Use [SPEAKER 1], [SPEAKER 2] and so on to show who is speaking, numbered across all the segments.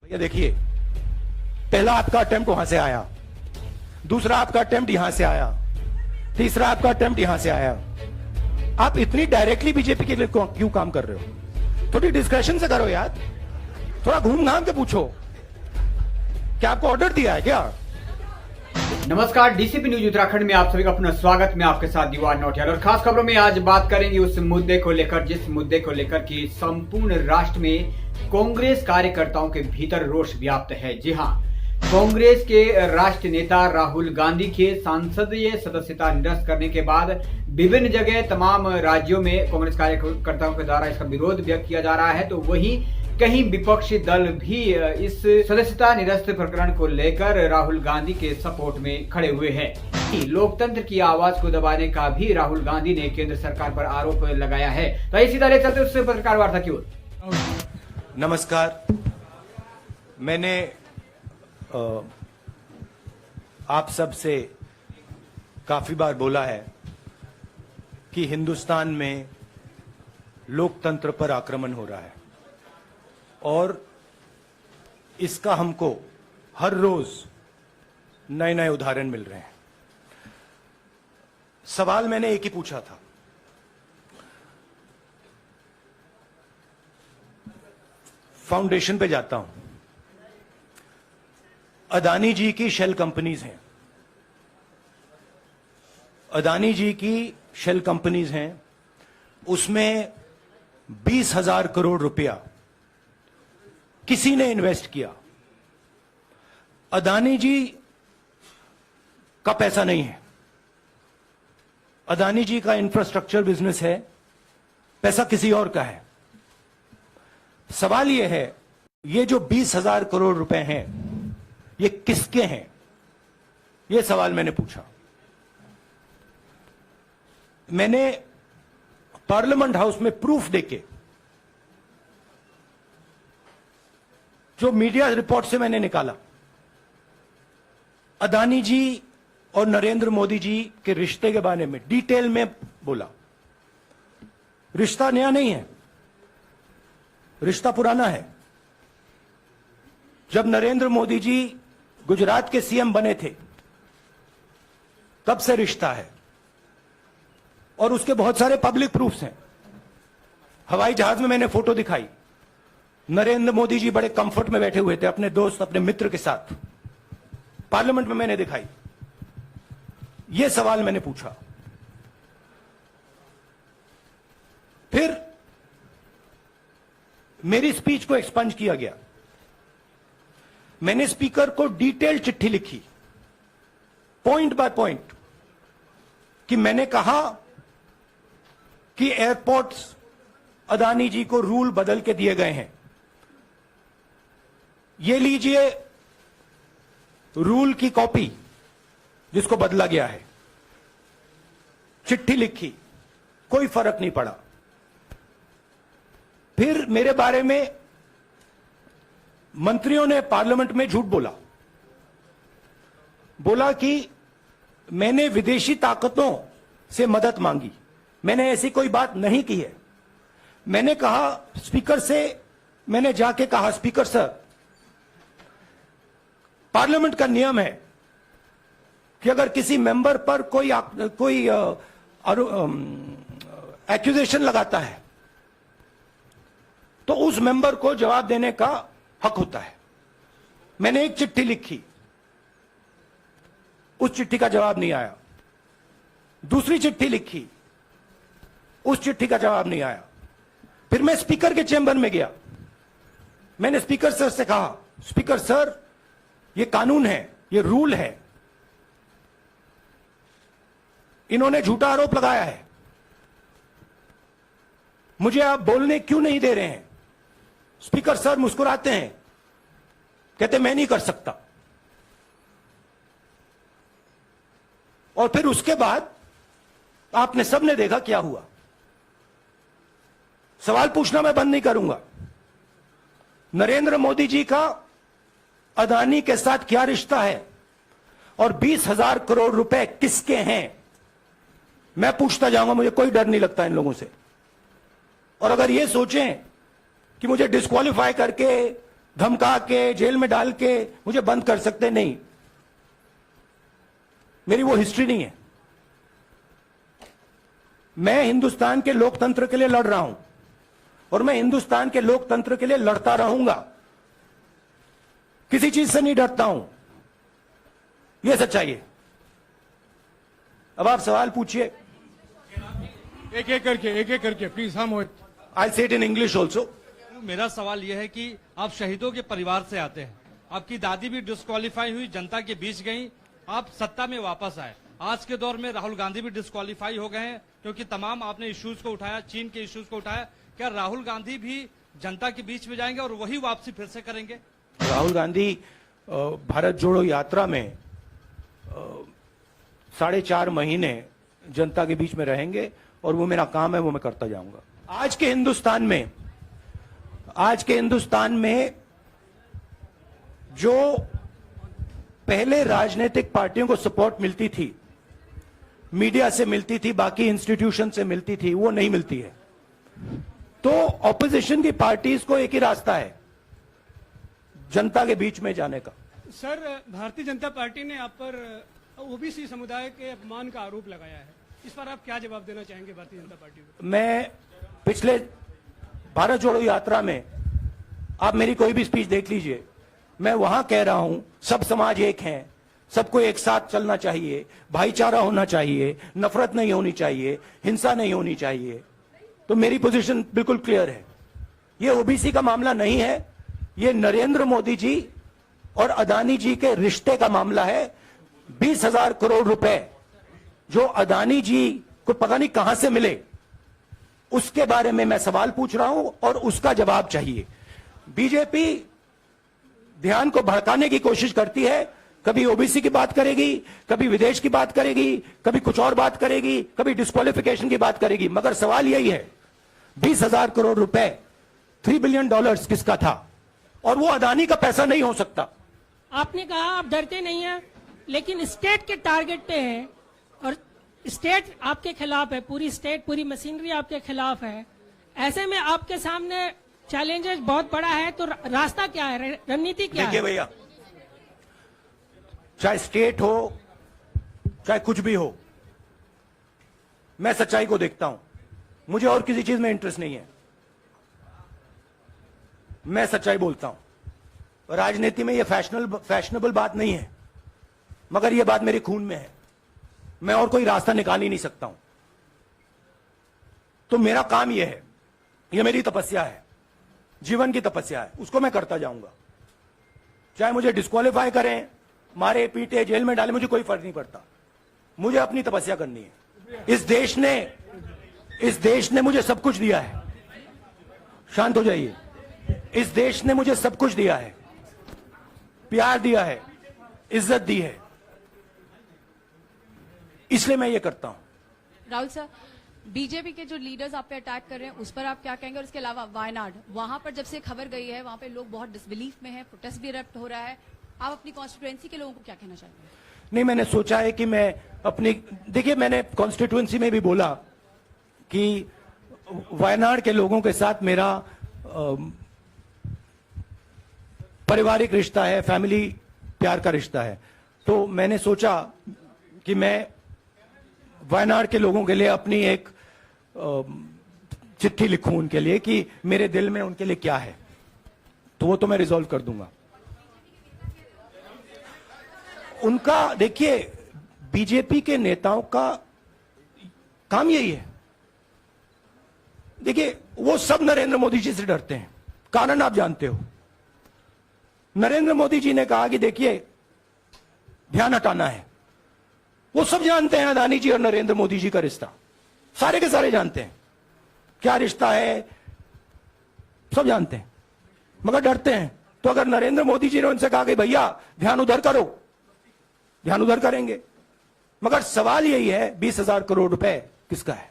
[SPEAKER 1] ये देखिए, पहला आपका अटेम्प्ट वहां से आया, दूसरा आपका अटेम्प्ट यहां से आया, तीसरा आपका अटेम्प्ट यहां से आया। आप इतनी डायरेक्टली बीजेपी के लिए क्यों काम कर रहे हो? थोड़ी डिस्कशन से करो यार, थोड़ा घूम घाम के पूछो। क्या आपको ऑर्डर दिया है क्या?
[SPEAKER 2] नमस्कार, डीसीपी न्यूज उत्तराखंड में आप सभी का पुनः स्वागत। मैं आपके साथ दीवान नौटियाल और खास खबरों में आज बात करेंगे उस मुद्दे को लेकर जिस मुद्दे को लेकर कि संपूर्ण राष्ट्र में कांग्रेस कार्यकर्ताओं के भीतर रोष व्याप्त है। जी हां, कांग्रेस के राष्ट्रीय नेता राहुल गांधी के संसदीय सदस्यता निरस्त करने के बाद विभिन्न जगह तमाम राज्यों में कांग्रेस कार्यकर्ताओं के द्वारा इसका विरोध व्यक्त किया जा रहा है, तो वहीं कहीं विपक्षी दल भी इस सदस्यता निरस्त प्रकरण को लेकर राहुल गांधी के सपोर्ट में खड़े हुए हैं। लोकतंत्र की आवाज को दबाने का भी राहुल गांधी ने केंद्र सरकार पर आरोप लगाया है। तो इसी तरह चलते उससे पत्रकार वार्ता की ओर।
[SPEAKER 1] नमस्कार, मैंने आप सब से काफी बार बोला है कि हिंदुस्तान में लोकतंत्र पर आक्रमण हो रहा है और इसका हमको हर रोज नए नए उदाहरण मिल रहे हैं। सवाल मैंने एक ही पूछा था, फाउंडेशन पे जाता हूं, अदानी जी की शेल कंपनीज हैं, अदानी जी की शेल कंपनीज हैं, उसमें 20,000 करोड़ रुपया किसी ने इन्वेस्ट किया। अदानी जी का पैसा नहीं है, अदानी जी का इंफ्रास्ट्रक्चर बिजनेस है, पैसा किसी और का है। सवाल यह है, ये जो 20,000 करोड़ रुपए हैं ये किसके हैं? यह सवाल मैंने पूछा। मैंने पार्लियामेंट हाउस में प्रूफ देके, जो मीडिया रिपोर्ट से मैंने निकाला, अदानी जी और नरेंद्र मोदी जी के रिश्ते के बारे में डिटेल में बोला। रिश्ता नया नहीं है, रिश्ता पुराना है। जब नरेंद्र मोदी जी गुजरात के सीएम बने थे तब से रिश्ता है और उसके बहुत सारे पब्लिक प्रूफ्स हैं। हवाई जहाज में मैंने फोटो दिखाई, नरेंद्र मोदी जी बड़े कंफर्ट में बैठे हुए थे अपने दोस्त, अपने मित्र के साथ। पार्लियामेंट में मैंने दिखाई। यह सवाल मैंने पूछा। फिर मेरी स्पीच को एक्सपंज किया गया। मैंने स्पीकर को डिटेल चिट्ठी लिखी, पॉइंट बाय पॉइंट, कि मैंने कहा कि एयरपोर्ट्स अदानी जी को रूल बदल के दिए गए हैं। ये लीजिए रूल की कॉपी जिसको बदला गया है। चिट्ठी लिखी, कोई फर्क नहीं पड़ा। फिर मेरे बारे में मंत्रियों ने पार्लियामेंट में झूठ बोला कि मैंने विदेशी ताकतों से मदद मांगी। मैंने ऐसी कोई बात नहीं की है। मैंने कहा स्पीकर से, मैंने जाके कहा, स्पीकर सर, पार्लियामेंट का नियम है कि अगर किसी मेंबर पर कोई एक्यूजेशन लगाता है तो उस मेंबर को जवाब देने का हक होता है। मैंने एक चिट्ठी लिखी, उस चिट्ठी का जवाब नहीं आया। दूसरी चिट्ठी लिखी, उस चिट्ठी का जवाब नहीं आया। फिर मैं स्पीकर के चेंबर में गया। मैंने स्पीकर सर से कहा, स्पीकर सर, ये कानून है, ये रूल है, इन्होंने झूठा आरोप लगाया है, मुझे आप बोलने क्यों नहीं दे रहे हैं? स्पीकर सर मुस्कुराते हैं, कहते मैं नहीं कर सकता। और फिर उसके बाद आपने सबने देखा क्या हुआ। सवाल पूछना मैं बंद नहीं करूंगा। नरेंद्र मोदी जी का अदानी के साथ क्या रिश्ता है और 20,000 करोड़ रुपए किसके हैं, मैं पूछता जाऊंगा। मुझे कोई डर नहीं लगता इन लोगों से। और अगर ये सोचें कि मुझे डिस्क्वालीफाई करके धमका के, जेल में डाल के मुझे बंद कर सकते नहीं। मेरी वो हिस्ट्री नहीं है। मैं हिंदुस्तान के लोकतंत्र के लिए लड़ रहा हूं और मैं हिंदुस्तान के लोकतंत्र के लिए लड़ता रहूंगा। किसी चीज से नहीं डरता हूं। यह सच्चाई है। अब आप सवाल पूछिए।
[SPEAKER 3] एक एक करके प्लीज। हम
[SPEAKER 1] आई से इट इन इंग्लिश ऑल्सो।
[SPEAKER 4] मेरा सवाल यह है कि आप शहीदों के परिवार से आते हैं। आपकी दादी भी डिस्क्वालीफाई हुई, जनता के बीच गई, आप सत्ता में वापस आए। आज के दौर में राहुल गांधी भी डिस्क्वालीफाई हो गए हैं क्योंकि तमाम आपने इश्यूज को उठाया, चीन के इश्यूज को उठाया। क्या राहुल गांधी भी जनता के बीच में जाएंगे और वही वापसी फिर से करेंगे?
[SPEAKER 1] राहुल गांधी भारत जोड़ो यात्रा में 4.5 महीने जनता के बीच में रहेंगे और वो मेरा काम है, वो मैं करता जाऊंगा। आज के हिंदुस्तान में जो पहले राजनीतिक पार्टियों को सपोर्ट मिलती थी, मीडिया से मिलती थी, बाकी इंस्टीट्यूशन से मिलती थी, वो नहीं मिलती है। तो ऑपोजिशन की पार्टीज को एक ही रास्ता है, जनता के बीच में जाने का।
[SPEAKER 3] सर, भारतीय जनता पार्टी ने आप पर ओबीसी समुदाय के अपमान का आरोप लगाया है। इस पर आप क्या जवाब देना चाहेंगे भारतीय जनता पार्टी को? मैं
[SPEAKER 1] पिछले भारत जोड़ो यात्रा में, आप मेरी कोई भी स्पीच देख लीजिए, मैं वहां कह रहा हूं सब समाज एक हैं, सबको एक साथ चलना चाहिए, भाईचारा होना चाहिए, नफरत नहीं होनी चाहिए, हिंसा नहीं होनी चाहिए। तो मेरी पोजीशन बिल्कुल क्लियर है। ये ओबीसी का मामला नहीं है, ये नरेंद्र मोदी जी और अदानी जी के रिश्ते का मामला है। 20,000 करोड़ रुपए जो अदानी जी को पता नहीं कहां से मिले, उसके बारे में मैं सवाल पूछ रहा हूं और उसका जवाब चाहिए। बीजेपी ध्यान को भड़काने की कोशिश करती है, कभी ओबीसी की बात करेगी, कभी विदेश की बात करेगी, कभी कुछ और बात करेगी, कभी डिस्क्वालिफिकेशन की बात करेगी, मगर सवाल यही है 20,000 करोड़ रुपए, $3 बिलियन किसका था? और वो अदानी का पैसा नहीं हो सकता।
[SPEAKER 5] आपने कहा आप डरते नहीं हैं, लेकिन स्टेट के टारगेट पे हैं और स्टेट आपके खिलाफ है, पूरी स्टेट, पूरी मशीनरी आपके खिलाफ है। ऐसे में आपके सामने चैलेंजेस बहुत बड़ा है, तो रास्ता क्या है, रणनीति क्या है?
[SPEAKER 1] देखिए भैया, चाहे स्टेट हो, चाहे कुछ भी हो, मैं सच्चाई को देखता हूं। मुझे और किसी चीज में इंटरेस्ट नहीं है। मैं सच्चाई बोलता हूं। राजनीति में यह फैशनेबल बात नहीं है, मगर यह बात मेरे खून में है। मैं और कोई रास्ता निकाल ही नहीं सकता हूं। तो मेरा काम यह है, यह मेरी तपस्या है, जीवन की तपस्या है, उसको मैं करता जाऊंगा। चाहे मुझे डिस्क्वालीफाई करें, मारे पीटे, जेल में डाले, मुझे कोई फर्क नहीं पड़ता। मुझे अपनी तपस्या करनी है। इस देश ने मुझे सब कुछ दिया है। शांत हो जाइए। इस देश ने मुझे सब कुछ दिया है, प्यार दिया है, इज्जत दी है, इसलिए मैं ये करता हूं।
[SPEAKER 6] राहुल सर, बीजेपी के जो लीडर्स आप पे अटैक कर रहे हैं उस पर आप क्या कहेंगे? और इसके अलावा वायनाड, वहां पर जब से खबर गई है, वहां पे लोग बहुत डिसबिलीफ में हैं, प्रोटेस्ट भी इरप्ट हो रहा है। आप अपनी कॉन्स्टिट्यूएंसी के लोगों को क्या कहना चाहेंगे?
[SPEAKER 1] नहीं, मैंने सोचा है कि मैं अपनी, देखिए मैंने कॉन्स्टिट्यूएंसी में भी बोला कि वायनाड के लोगों के साथ मेरा पारिवारिक रिश्ता है, फैमिली प्यार का रिश्ता है। तो मैंने सोचा कि मैं वायनाड के लोगों के लिए अपनी एक चिट्ठी लिखूं उनके लिए कि मेरे दिल में उनके लिए क्या है। तो वो तो मैं रिजॉल्व कर दूंगा। उनका, देखिए, बीजेपी के नेताओं का काम यही है। देखिए, वो सब नरेंद्र मोदी जी से डरते हैं। कारण आप जानते हो। नरेंद्र मोदी जी ने कहा कि देखिए ध्यान हटाना है। वो सब जानते हैं अदानी जी और नरेंद्र मोदी जी का रिश्ता, सारे के सारे जानते हैं क्या रिश्ता है, सब जानते हैं, मगर डरते हैं। तो अगर नरेंद्र मोदी जी ने उनसे कहा कि भैया ध्यान उधर करो, ध्यान उधर करेंगे। मगर सवाल यही है 20,000 करोड़ रुपए किसका है?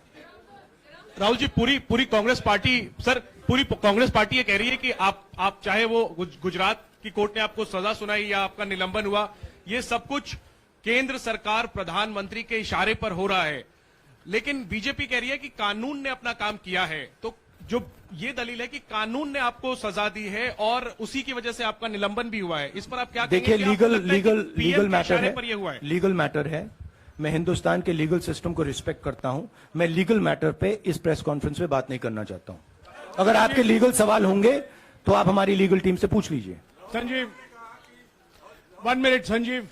[SPEAKER 7] राहुल जी, पूरी कांग्रेस पार्टी, सर पूरी कांग्रेस पार्टी ये कह रही है कि आप चाहे वो गुजरात की कोर्ट ने आपको सजा सुनाई या आपका निलंबन हुआ, ये सब कुछ केंद्र सरकार, प्रधानमंत्री के इशारे पर हो रहा है। लेकिन बीजेपी कह रही है कि कानून ने अपना काम किया है। तो जो ये दलील है कि कानून ने आपको सजा दी है और उसी की वजह से आपका निलंबन भी हुआ है। इस पर आप क्या
[SPEAKER 1] देखिए,
[SPEAKER 7] कहेंगे कि आपको लगता है कि
[SPEAKER 1] लीगल
[SPEAKER 7] PM के
[SPEAKER 1] मैटर
[SPEAKER 7] इशारे
[SPEAKER 1] है,
[SPEAKER 7] पर ये हुआ है?
[SPEAKER 1] लीगल मैटर है। मैं हिंदुस्तान के लीगल सिस्टम को रिस्पेक्ट करता हूं। मैं लीगल मैटर पे इस प्रेस कॉन्फ्रेंस में बात नहीं करना चाहता हूं। अगर आपके लीगल सवाल होंगे तो आप हमारी लीगल टीम से पूछ लीजिए।
[SPEAKER 3] Sanjeev, 1 minute Sanjeev.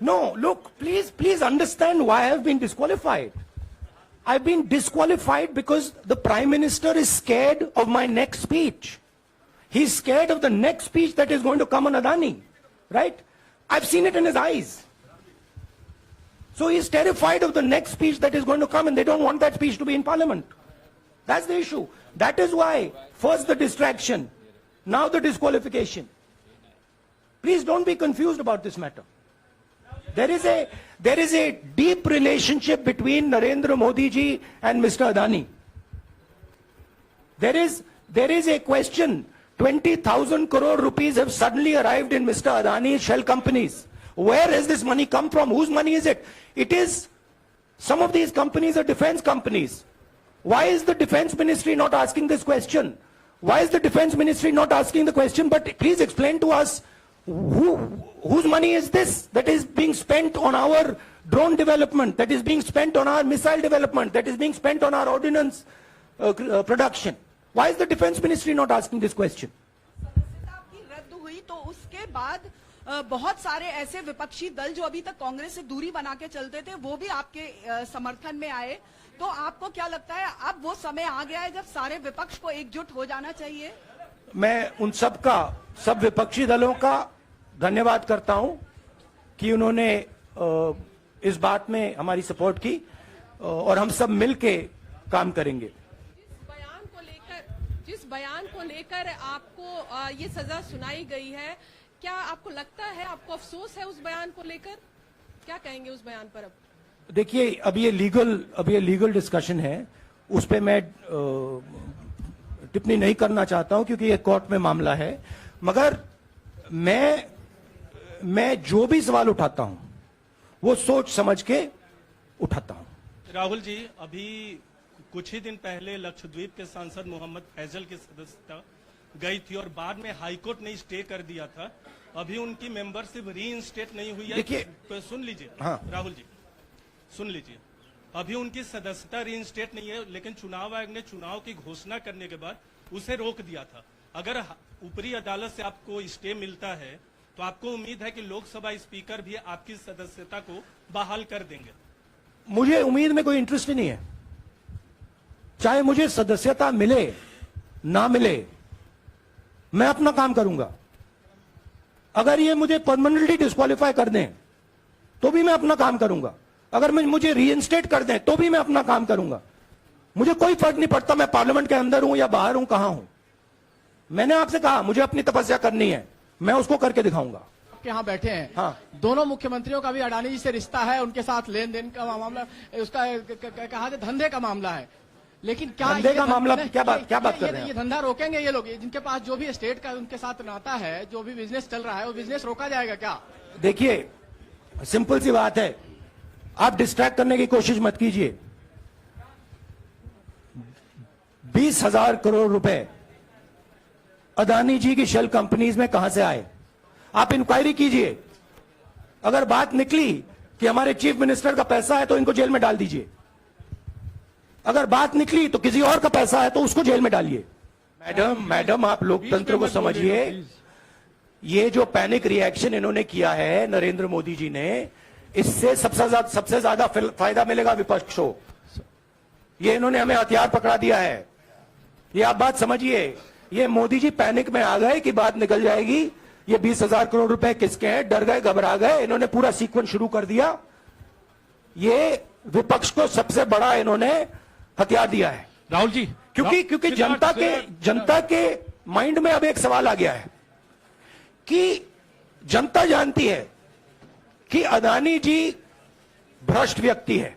[SPEAKER 1] No, look, please understand why I've been disqualified. I've been disqualified because the Prime Minister is scared of my next speech. He's scared of the next speech that is going to come on Adani, right? I've seen it in his eyes. So he's terrified of the next speech that is going to come, and they don't want that speech to be in Parliament. That's the issue. That is why, first the distraction, now the disqualification. Please don't be confused about this matter. There is a deep relationship between Narendra Modi ji and Mr. Adani. There is a question. 20,000 crore rupees have suddenly arrived in Mr. Adani's shell companies. Where has this money come from? Whose money is it? It is, some of these companies are defense companies. Why is the defense ministry not asking this question? Why is the defense ministry not asking the question? But please explain to us, whose money is this that is being spent on our drone development, that is being spent on our missile development, that is being spent on our ordnance production? Why is the defense ministry not asking this question?
[SPEAKER 8] सदस्यता आपकी रद्द हुई तो उसके बाद बहुत सारे ऐसे विपक्षी दल जो अभी तक कांग्रेस से दूरी बना के चलते थे वो भी आपके समर्थन में आए। तो आपको क्या लगता है अब वो समय आ गया है जब सारे विपक्ष को एकजुट हो जाना चाहिए?
[SPEAKER 1] मैं उन सब विपक्षी दलों का धन्यवाद करता हूं कि उन्होंने इस बात में हमारी सपोर्ट की और हम सब मिलके काम करेंगे।
[SPEAKER 9] जिस बयान को लेकर आपको ये सजा सुनाई गई है, क्या आपको लगता है, आपको अफसोस है उस बयान को लेकर? क्या कहेंगे उस बयान पर? अब
[SPEAKER 1] देखिए, अब ये लीगल डिस्कशन है, उस पे मैं टिप्पणी नहीं करना चाहता हूं क्योंकि ये कोर्ट में मामला है। मगर मैं जो भी सवाल उठाता हूं वो सोच समझ के उठाता हूं।
[SPEAKER 10] राहुल जी, अभी कुछ ही दिन पहले लक्षद्वीप के सांसद मोहम्मद फैजल की सदस्यता गई थी और बाद में हाईकोर्ट ने स्टे कर दिया था। अभी उनकी मेंबरशिप रीइंस्टेट नहीं हुई है।
[SPEAKER 1] देखिए,
[SPEAKER 10] तो सुन लीजिए।
[SPEAKER 1] हाँ।
[SPEAKER 10] राहुल जी सुन लीजिए, अभी उनकी सदस्यता रीइंस्टेट नहीं है, लेकिन चुनाव आयोग ने चुनाव की घोषणा करने के बाद उसे रोक दिया था। अगर ऊपरी अदालत से आपको स्टे मिलता है तो आपको उम्मीद है कि लोकसभा स्पीकर भी आपकी सदस्यता को बहाल कर देंगे?
[SPEAKER 1] मुझे उम्मीद में कोई इंटरेस्ट ही नहीं है। चाहे मुझे सदस्यता मिले ना मिले, मैं अपना काम करूंगा। अगर ये मुझे परमानेंटली डिस्क्वालीफाई कर दें तो भी मैं अपना काम करूंगा। अगर मुझे रीइंस्टेट कर दें तो भी मैं अपना काम करूंगा। मुझे कोई फर्क नहीं पड़ता मैं पार्लियामेंट के अंदर हूं या बाहर हूं, कहां हूं। मैंने आपसे कहा मुझे अपनी तपस्या करनी है, मैं उसको करके दिखाऊंगा।
[SPEAKER 11] आपके यहाँ बैठे हैं,
[SPEAKER 1] हाँ।
[SPEAKER 11] दोनों मुख्यमंत्रियों का भी अडानी जी से रिश्ता है, उनके साथ लेन देन का मामला, उसका कहा जाए धंधे का मामला है। लेकिन क्या
[SPEAKER 1] धंधे का मामला क्या बात कर रहे हैं?
[SPEAKER 11] ये धंधा रोकेंगे ये लोग? जिनके पास जो भी स्टेट का उनके साथ नाता है, जो भी बिजनेस चल रहा है, वो बिजनेस रोका जाएगा क्या?
[SPEAKER 1] देखिए, सिंपल सी बात है, आप डिस्ट्रैक्ट करने की कोशिश मत कीजिए। 20,000 करोड़ रुपए अदानी जी की शेल कंपनीज में कहां से आए? आप इंक्वायरी कीजिए। अगर बात निकली कि हमारे चीफ मिनिस्टर का पैसा है तो इनको जेल में डाल दीजिए। अगर बात निकली तो किसी और का पैसा है तो उसको जेल में डालिए। मैडम आप लोकतंत्र को समझिए। ये जो पैनिक रिएक्शन इन्होंने किया है नरेंद्र मोदी जी ने, इससे सबसे ज्यादा फायदा मिलेगा विपक्ष को। ये इन्होंने हमें हथियार पकड़ा दिया है। ये आप बात समझिए। ये मोदी जी पैनिक में आ गए कि बात निकल जाएगी, ये 20,000 करोड़ रुपए किसके हैं, डर गए, घबरा गए। इन्होंने पूरा सीक्वेंस शुरू कर दिया। ये विपक्ष को सबसे बड़ा इन्होंने हथियार दिया है।
[SPEAKER 7] राहुल जी,
[SPEAKER 1] क्योंकि जनता के माइंड में अब एक सवाल आ गया है कि जनता जानती है कि अदानी जी भ्रष्ट व्यक्ति है।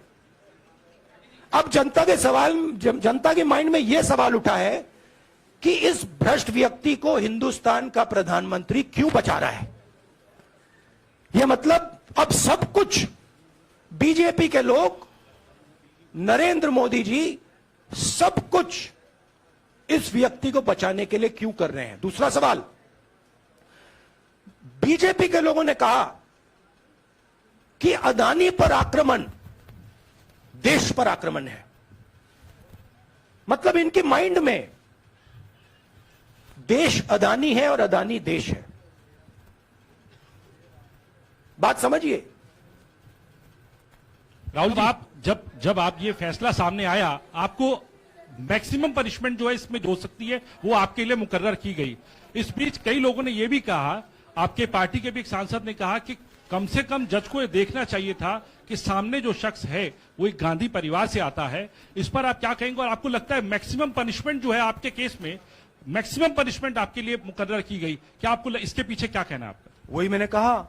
[SPEAKER 1] अब जनता के माइंड में यह सवाल उठा है कि इस भ्रष्ट व्यक्ति को हिंदुस्तान का प्रधानमंत्री क्यों बचा रहा है। यह मतलब अब सब कुछ बीजेपी के लोग, नरेंद्र मोदी जी सब कुछ इस व्यक्ति को बचाने के लिए क्यों कर रहे हैं। दूसरा सवाल, बीजेपी के लोगों ने कहा कि अदानी पर आक्रमण देश पर आक्रमण है। मतलब इनके माइंड में देश अदानी है और अदानी देश है। बात समझिए।
[SPEAKER 7] राहुल जी, आप जब आप ये फैसला सामने आया, आपको मैक्सिमम पनिशमेंट जो है इसमें जो हो सकती है वो आपके लिए मुकर्रर की गई। इस बीच कई लोगों ने यह भी कहा, आपके पार्टी के भी एक सांसद ने कहा कि कम से कम जज को यह देखना चाहिए था कि सामने जो शख्स है वो एक गांधी परिवार से आता है। इस पर आप क्या कहेंगे और आपको लगता है मैक्सिमम पनिशमेंट जो है आपके केस में, मैक्सिमम पनिशमेंट आपके लिए मुकर्रर की गई, क्या आपको इसके पीछे क्या कहना है आपका?
[SPEAKER 1] वही मैंने कहा,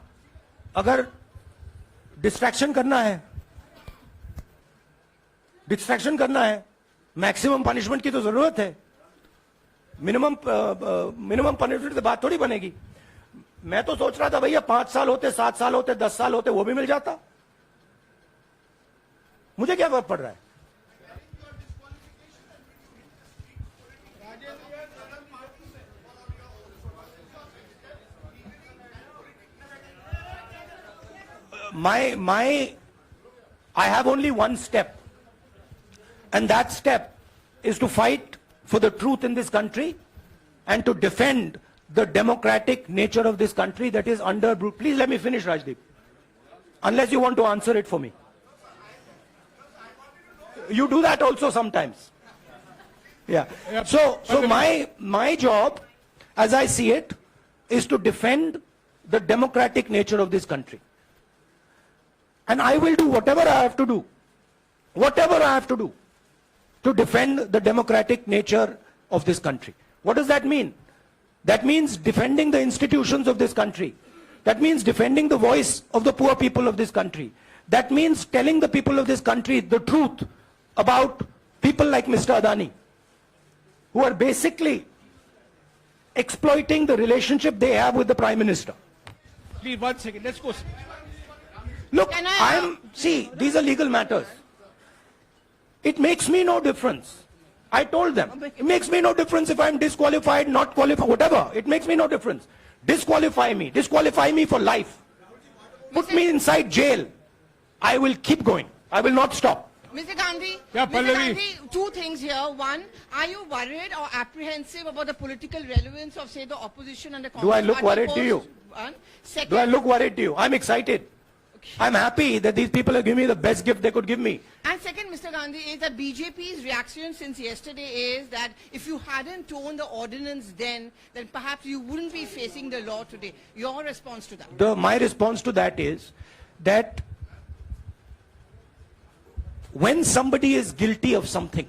[SPEAKER 1] अगर डिस्ट्रैक्शन करना है, मैक्सिमम पनिशमेंट की तो जरूरत है। मिनिमम पनिशमेंट से बात थोड़ी बनेगी। मैं तो सोच रहा था भैया 5 साल होते, 7 साल होते, 10 साल होते, वो भी मिल जाता। मुझे क्या फर्क पड़ रहा है। I have only one step, and that step is to fight for the truth in this country and to defend the democratic nature of this country that is under. Please let me finish, Rajdeep. Unless you want to answer it for me. You do that also sometimes. Yeah. So my job, as I see it, is to defend the democratic nature of this country. And I will do whatever I have to do to defend the democratic nature of this country. What does that mean? That means defending the institutions of this country. That means defending the voice of the poor people of this country. That means telling the people of this country the truth about people like Mr. Adani, who are basically exploiting the relationship they have with the Prime Minister.
[SPEAKER 7] Please, 1 second, let's go.
[SPEAKER 1] Look, see, these are legal matters. It makes me no difference. I told them, it makes me no difference if I'm disqualified, not qualified, whatever. It makes me no difference. Disqualify me for life. Put me inside jail. I will keep going. I will not stop.
[SPEAKER 12] Mr. Gandhi,
[SPEAKER 7] Yeah,
[SPEAKER 12] Mr.
[SPEAKER 7] Pallavi.
[SPEAKER 12] Gandhi, two things here. One, are you worried or apprehensive about the political relevance of, say, the opposition and the Congress
[SPEAKER 1] Do I look
[SPEAKER 12] party
[SPEAKER 1] worried to you?
[SPEAKER 12] One. Second,
[SPEAKER 1] Do I look worried to you? I'm excited. I'm happy that these people are giving me the best gift they could give me.
[SPEAKER 12] And second, Mr. Gandhi, is that BJP's reaction since yesterday is that if you hadn't torn the ordinance then perhaps you wouldn't be facing the law today. Your response to that?
[SPEAKER 1] My response to that is that when somebody is guilty of something,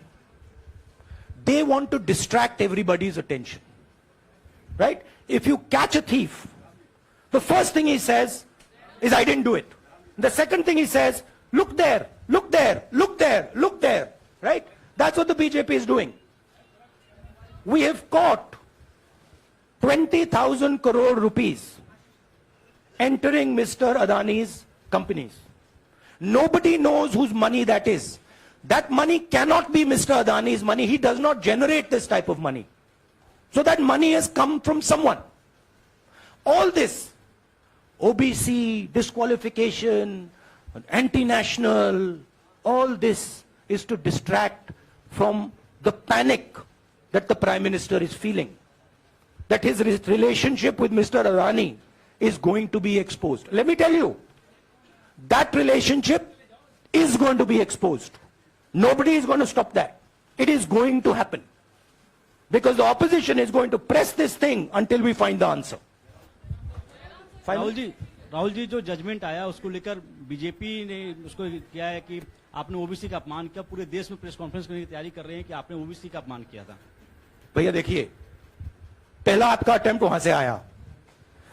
[SPEAKER 1] they want to distract everybody's attention. Right? If you catch a thief, the first thing he says is, I didn't do it. The second thing he says, look there, look there, look there, look there. Right? That's what the BJP is doing. We have caught 20,000 crore rupees entering Mr. Adani's companies. Nobody knows whose money that is. That money cannot be Mr. Adani's money. He does not generate this type of money. So that money has come from someone. All this, OBC, disqualification, anti-national, all this is to distract from the panic that the Prime Minister is feeling. That his relationship with Mr. Adani is going to be exposed. Let me tell you, that relationship is going to be exposed. Nobody is going to stop that. It is going to happen. Because the opposition is going to press this thing until we find the answer.
[SPEAKER 13] Rahul ji जो judgement आया उसको लेकर BJP ने उसको किया है कि आपने ओबीसी का अपमान किया। पूरे देश में प्रेस कॉन्फ्रेंस करने की तैयारी कर रहे हैं कि आपने ओबीसी का अपमान किया था।
[SPEAKER 1] भैया देखिए, पहला आपका अटेम्प्ट वहां से आया,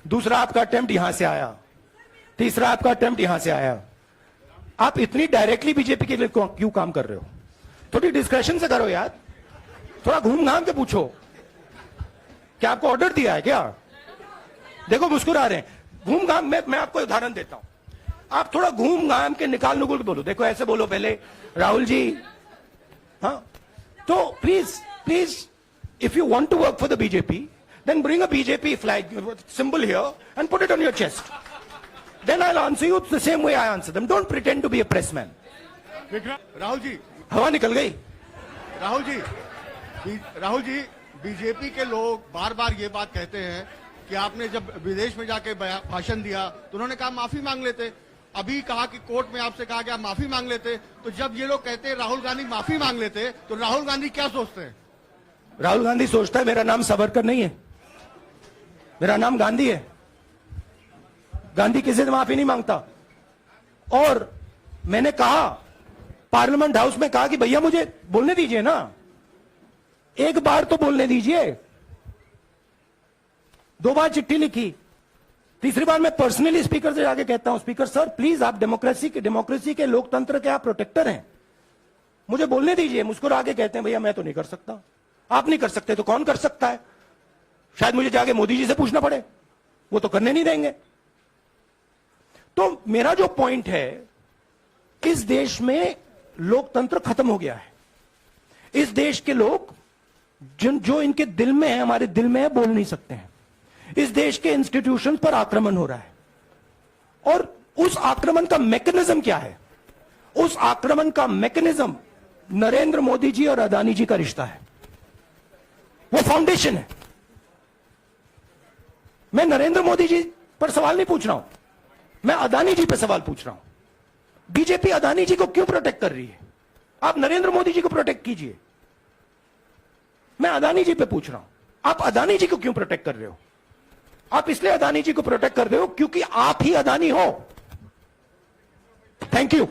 [SPEAKER 1] दूसरा आपका अटेम्प्ट यहां से आया, तीसरा आपका अटेम्प्ट यहां से आया। आप इतनी डायरेक्टली बीजेपी के लिए क्यों काम कर रहे हो? थोड़ी डिस्कशन से करो यार, थोड़ा घूम घाम के पूछो। क्या आपको ऑर्डर दिया है क्या? देखो मुस्कुरा रहे हैं। घूम घाम, मैं आपको उदाहरण देता हूं, आप थोड़ा घूम घाम के निकाल नुकुल के बोलो। देखो ऐसे बोलो पहले, राहुल जी, हाँ, तो please if you want to work for the BJP, then bring a BJP flag symbol here and put it on your chest. Then I'll answer you the same way I answer them. Don't pretend to be a pressman.
[SPEAKER 14] Rahul ji,
[SPEAKER 1] हवा निकल गई।
[SPEAKER 14] Rahul ji, BJP के लोग बार बार ये बात कहते हैं कि आपने जब विदेश में जाके भाषण दिया तो उन्होंने कहा माफी मांग लेते, अभी कहा कि कोर्ट में आपसे कहा गया माफी मांग लेते। तो जब ये लोग कहते हैं राहुल गांधी माफी मांग लेते, तो राहुल गांधी क्या सोचते हैं?
[SPEAKER 1] राहुल गांधी सोचता है मेरा नाम सावरकर नहीं है, मेरा नाम गांधी है। गांधी किसी से माफी नहीं मांगता। और मैंने कहा पार्लियामेंट हाउस में, कहा कि भैया मुझे बोलने दीजिए ना, एक बार तो बोलने दीजिए। 2 बार चिट्ठी लिखी, तीसरी बार मैं पर्सनली स्पीकर से जाके कहता हूं, स्पीकर सर प्लीज, आप डेमोक्रेसी के लोकतंत्र के आप प्रोटेक्टर हैं, मुझे बोलने दीजिए। मुस्कुरा के कहते हैं भैया मैं तो नहीं कर सकता। आप नहीं कर सकते तो कौन कर सकता है? शायद मुझे जाके मोदी जी से पूछना पड़े, वो तो करने नहीं देंगे। तो मेरा जो पॉइंट है, इस देश में लोकतंत्र खत्म हो गया है। इस देश के लोग जो इनके दिल में है, हमारे दिल में है, बोल नहीं सकते हैं। इस देश के इंस्टीट्यूशन पर आक्रमण हो रहा है। और उस आक्रमण का मैकेनिज्म क्या है? उस आक्रमण का मैकेनिज्म नरेंद्र मोदी जी और अदानी जी का रिश्ता है, वो फाउंडेशन है। मैं नरेंद्र मोदी जी पर सवाल नहीं पूछ रहा हूं, मैं अदानी जी पर सवाल पूछ रहा हूं। बीजेपी अदानी जी को क्यों प्रोटेक्ट कर रही है? आप नरेंद्र मोदी जी को प्रोटेक्ट कीजिए। मैं अदानी जी पे पूछ रहा हूं, आप अदानी जी को क्यों प्रोटेक्ट कर रहे हो? आप इसलिए अदानी जी को प्रोटेक्ट कर रहे हो क्योंकि आप ही अदानी हो। Thank you.